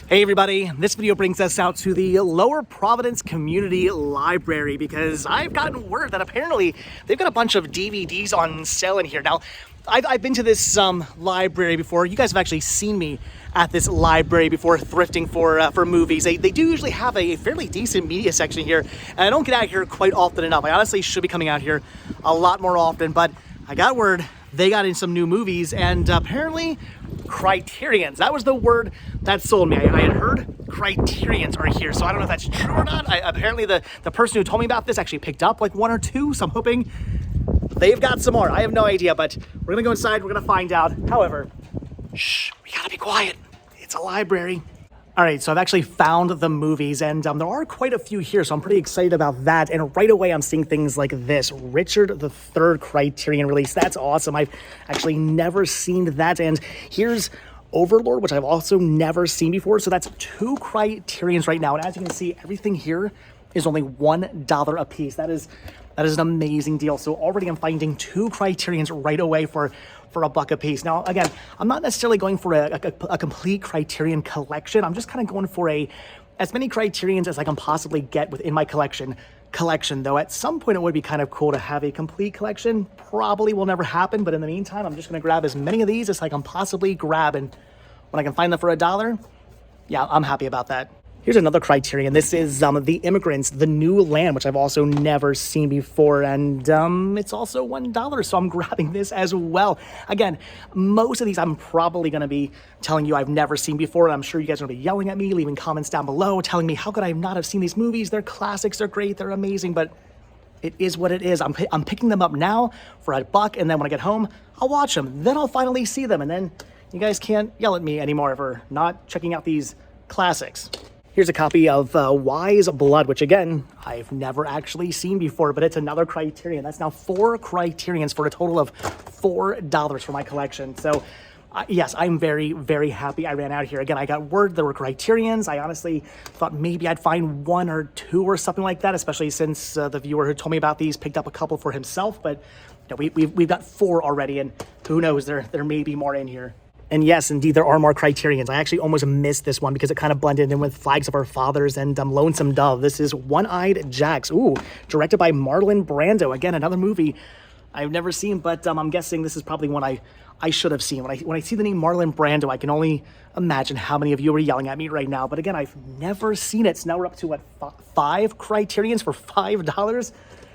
Hey everybody, this video brings us out to the Lower Providence Community Library because I've gotten word that apparently they've got a bunch of DVDs on sale in here. Now, I've been to this library before. You guys have actually seen me at this library before thrifting for movies. They do usually have a fairly decent media section here, and I don't get out here quite often enough. I honestly should be coming out here a lot more often, but I got word they got in some new movies, and apparently Criterions. That was the word that sold me. I had heard Criterions are here, so I don't know if that's true or not. Apparently the person who told me about this actually picked up like one or two, so I'm hoping they've got some more. I have no idea, but we're gonna go inside, we're gonna find out. However, shh, we gotta be quiet. It's a library. All right, so I've actually found the movies, and there are quite a few here, so I'm pretty excited about that. And right away, I'm seeing things like this, Richard III Criterion release. That's awesome. I've actually never seen that. And here's Overlord, which I've also never seen before. So that's two Criterions right now. And as you can see, everything here is only $1 a piece. That is an amazing deal. So already I'm finding two Criterions right away for $1 a piece. Now, again, I'm not necessarily going for a complete Criterion collection. I'm just kind of going for as many Criterions as I can possibly get within my collection, though at some point it would be kind of cool to have a complete collection. Probably will never happen, but in the meantime, I'm just going to grab as many of these as I can possibly grab, and when I can find them for $1, yeah, I'm happy about that. Here's another Criterion. This is The Immigrants, The New Land, which I've also never seen before, and it's also $1, so I'm grabbing this as well. Again, most of these I'm probably going to be telling you I've never seen before, and I'm sure you guys are going to be yelling at me, leaving comments down below, telling me how could I not have seen these movies? They're classics, they're great, they're amazing, but it is what it is. I'm picking them up now for $1, and then when I get home, I'll watch them. Then I'll finally see them, and then you guys can't yell at me anymore for not checking out these classics. Here's a copy of Wise Blood, which again, I've never actually seen before, but it's another Criterion. That's now 4 Criterions for a total of $4 for my collection. So yes, I'm very, very happy I ran out here. Again, I got word there were Criterions. I honestly thought maybe I'd find 1 or 2 or something like that, especially since the viewer who told me about these picked up a couple for himself, but you know, we've got 4 already, and who knows, there may be more in here. And yes, indeed, there are more Criterions. I actually almost missed this one because it kind of blended in with Flags of Our Fathers and Lonesome Dove. This is One-Eyed Jacks. Ooh, directed by Marlon Brando. Again, another movie I've never seen, but I'm guessing this is probably one I should have seen. When I see the name Marlon Brando, I can only imagine how many of you are yelling at me right now. But again, I've never seen it. So now we're up to, what, 5 Criterions for $5?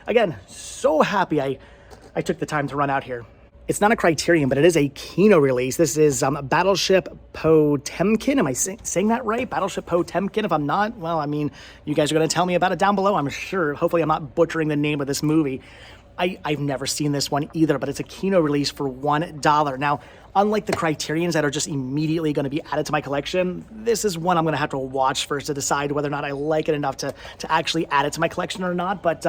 Again, so happy I took the time to run out here. It's not a Criterion, but it is a Kino release. This is Battleship Potemkin. Am I saying that right? Battleship Potemkin. If I'm not, well, I mean, you guys are going to tell me about it down below, I'm sure. Hopefully I'm not butchering the name of this movie. I've never seen this one either, but it's a Kino release for $1. Now, unlike the Criterions that are just immediately going to be added to my collection, this is one I'm going to have to watch first to decide whether or not I like it enough to actually add it to my collection or not. But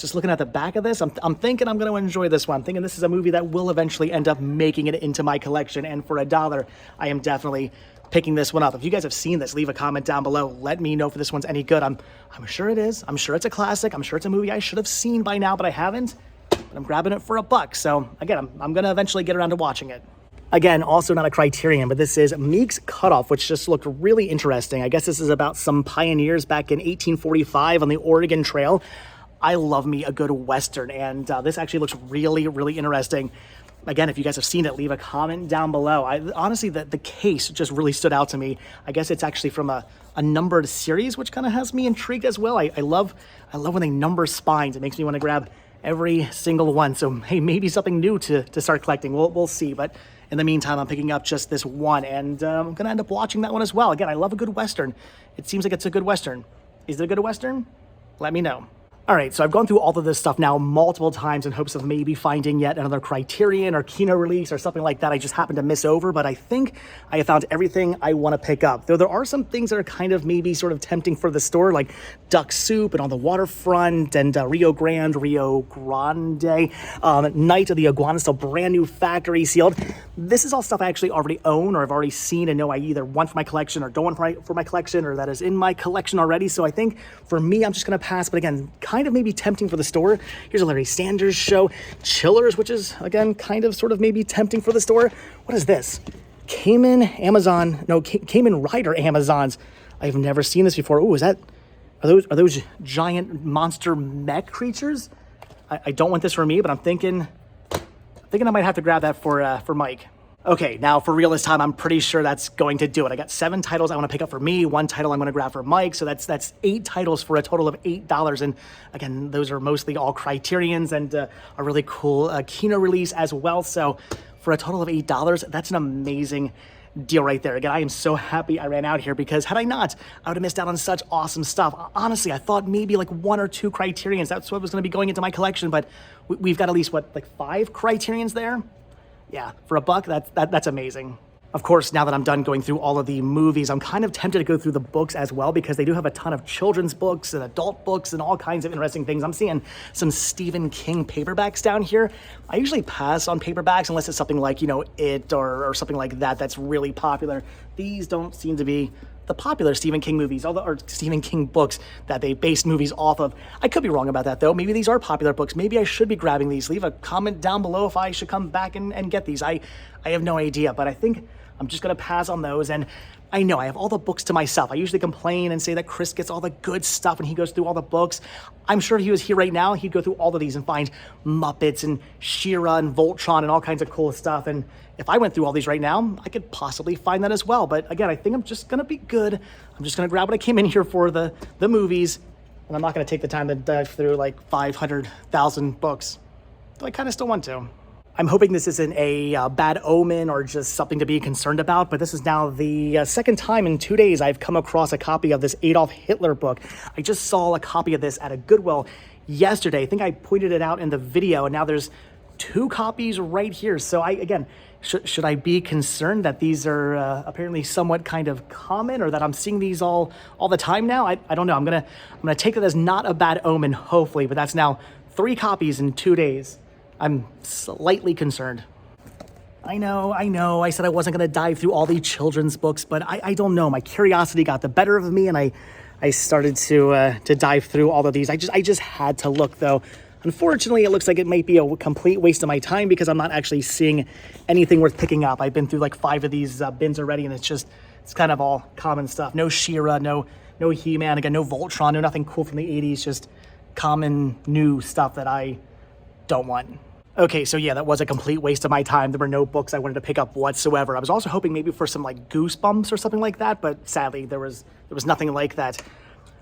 just looking at the back of this, I'm thinking I'm going to enjoy this one. I'm thinking this is a movie that will eventually end up making it into my collection, and for $1, I am definitely picking this one up. If you guys have seen this, leave a comment down below. Let me know if this one's any good. I'm sure it is. I'm sure it's a classic. I'm sure it's a movie I should have seen by now, but I haven't. But I'm grabbing it for $1. So again, I'm going to eventually get around to watching it. Again, also not a Criterion, but this is Meek's Cutoff, which just looked really interesting. I guess this is about some pioneers back in 1845 on the Oregon Trail. I love me a good Western, and this actually looks really, really interesting. Again, if you guys have seen it, leave a comment down below. Honestly, the case just really stood out to me. I guess it's actually from a numbered series, which kind of has me intrigued as well. I love when they number spines. It makes me want to grab every single one. So, hey, maybe something new to start collecting. We'll see. But in the meantime, I'm picking up just this one, and I'm going to end up watching that one as well. Again, I love a good Western. It seems like it's a good Western. Is it a good Western? Let me know. All right, so I've gone through all of this stuff now multiple times in hopes of maybe finding yet another Criterion or Kino release or something like that I just happened to miss over, but I think I have found everything I want to pick up. Though there are some things that are kind of maybe sort of tempting for the store, like Duck Soup and On the Waterfront and Rio Grande, Night of the Iguana, still brand new factory sealed. This is all stuff I actually already own or I've already seen and know I either want for my collection or don't want for my collection, or that is in my collection already. So I think for me, I'm just going to pass, but again, kind of maybe tempting for the store. Here's a Larry Sanders Show. Chillers, which is, again, kind of sort of maybe tempting for the store. What is this? Cayman Rider Amazons. I've never seen this before. Ooh, are those giant monster mech creatures? I don't want this for me, but I'm thinking I might have to grab that for Mike. Okay, now for real this time, I'm pretty sure that's going to do it. I got 7 titles I want to pick up for me, 1 title I'm going to grab for Mike, so that's 8 titles for a total of $8. And again, those are mostly all Criterions and a really cool Kino release as well. So for a total of $8, that's an amazing deal right there. Again, I am so happy I ran out here, because had I not, I would have missed out on such awesome stuff. Honestly, I thought maybe like 1 or 2 Criterions. That's what was going to be going into my collection, but we've got at least, what, like 5 Criterions there? Yeah, for $1, that's amazing. Of course, now that I'm done going through all of the movies, I'm kind of tempted to go through the books as well, because they do have a ton of children's books and adult books and all kinds of interesting things. I'm seeing some Stephen King paperbacks down here. I usually pass on paperbacks unless it's something like, It or something like that that's really popular. These don't seem to be the popular Stephen King movies, or Stephen King books that they based movies off of. I could be wrong about that, though. Maybe these are popular books. Maybe I should be grabbing these. Leave a comment down below if I should come back and get these. I have no idea, but I think I'm just going to pass on those. And I know I have all the books to myself. I usually complain and say that Chris gets all the good stuff and he goes through all the books. I'm sure if he was here right now, he'd go through all of these and find Muppets and She-Ra and Voltron and all kinds of cool stuff. And if I went through all these right now, I could possibly find that as well. But again, I think I'm just going to be good. I'm just going to grab what I came in here for, the movies. And I'm not going to take the time to dive through like 500,000 books. Though I kind of still want to. I'm hoping this isn't a bad omen or just something to be concerned about, but this is now the second time in 2 days I've come across a copy of this Adolf Hitler book. I just saw a copy of this at a Goodwill yesterday. I think I pointed it out in the video, and now there's 2 copies right here. So should I be concerned that these are apparently somewhat kind of common, or that I'm seeing these all the time now? I don't know. I'm gonna take that as not a bad omen, hopefully, but that's now 3 copies in 2 days. I'm slightly concerned. I know. I said I wasn't going to dive through all the children's books, but I don't know. My curiosity got the better of me, and I started to dive through all of these. I just had to look, though. Unfortunately, it looks like it might be a complete waste of my time, because I'm not actually seeing anything worth picking up. I've been through like 5 of these bins already, and it's kind of all common stuff. No She-Ra, no He-Man, again, no Voltron, no nothing cool from the 80s, just common new stuff that I don't want. Okay, so yeah, that was a complete waste of my time. There were no books I wanted to pick up whatsoever. I was also hoping maybe for some like Goosebumps or something like that, but sadly there was nothing like that.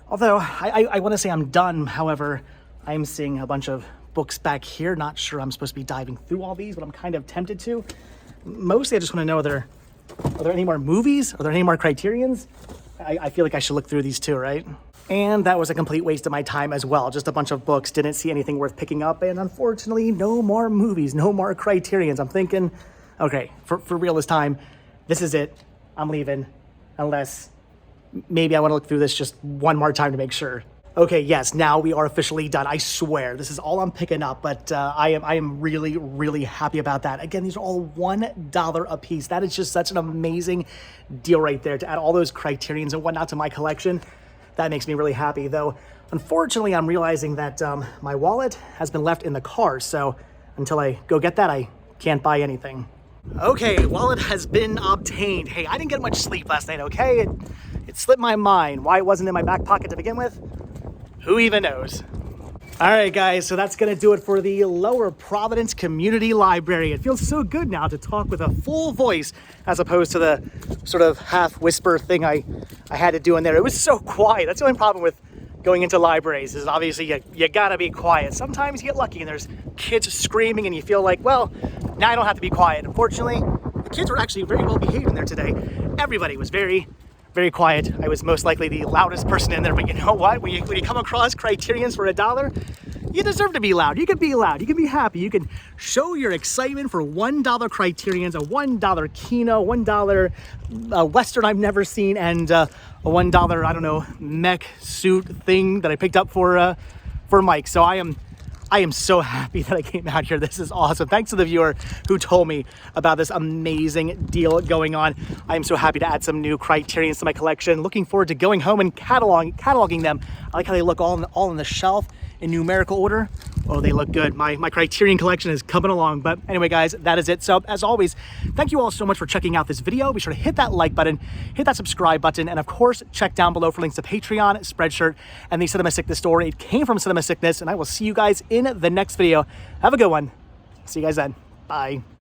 Although I want to say I'm done. However, I'm seeing a bunch of books back here. Not sure I'm supposed to be diving through all these, but I'm kind of tempted to. Mostly I just want to know, are there any more movies? Are there any more Criterions? I feel like I should look through these too, right? And that was a complete waste of my time as well. Just a bunch of books, didn't see anything worth picking up, and unfortunately, no more movies, no more Criterions. I'm thinking, okay, for real this time, this is it. I'm leaving, unless maybe I want to look through this just one more time to make sure. Okay, yes, now we are officially done. I swear, this is all I'm picking up, but I am really, really happy about that. Again, these are all $1 a piece. That is just such an amazing deal right there, to add all those Criterions and whatnot to my collection. That makes me really happy, though. Unfortunately, I'm realizing that my wallet has been left in the car, so until I go get that, I can't buy anything. Okay, wallet has been obtained. Hey, I didn't get much sleep last night, okay? It slipped my mind. Why it wasn't in my back pocket to begin with? Who even knows? All right, guys, so that's going to do it for the Lower Providence Community Library. It feels so good now to talk with a full voice as opposed to the sort of half whisper thing I had to do in there. It was so quiet. That's the only problem with going into libraries, is obviously you got to be quiet. Sometimes you get lucky and there's kids screaming and you feel like, well, now I don't have to be quiet. Unfortunately, the kids were actually very well behaved in there today. Everybody was very quiet. I was most likely the loudest person in there, but you know what? When you come across Criterions for $1, you deserve to be loud. You can be loud. You can be happy. You can show your excitement for $1 Criterions, a $1 Kino, $1 Western I've never seen, and a $1, I don't know, mech suit thing that I picked up for Mike. So I am so happy that I came out here. This is awesome. Thanks to the viewer who told me about this amazing deal going on. I am so happy to add some new Criterions to my collection. Looking forward to going home and cataloging them. I like how they look all on the shelf in numerical order, oh, they look good. My Criterion collection is coming along. But anyway, guys, that is it. So as always, thank you all so much for checking out this video. Be sure to hit that like button, hit that subscribe button, and of course, check down below for links to Patreon, Spreadshirt, and the Cinema Sickness store. It came from Cinema Sickness, and I will see you guys in the next video. Have a good one. See you guys then. Bye.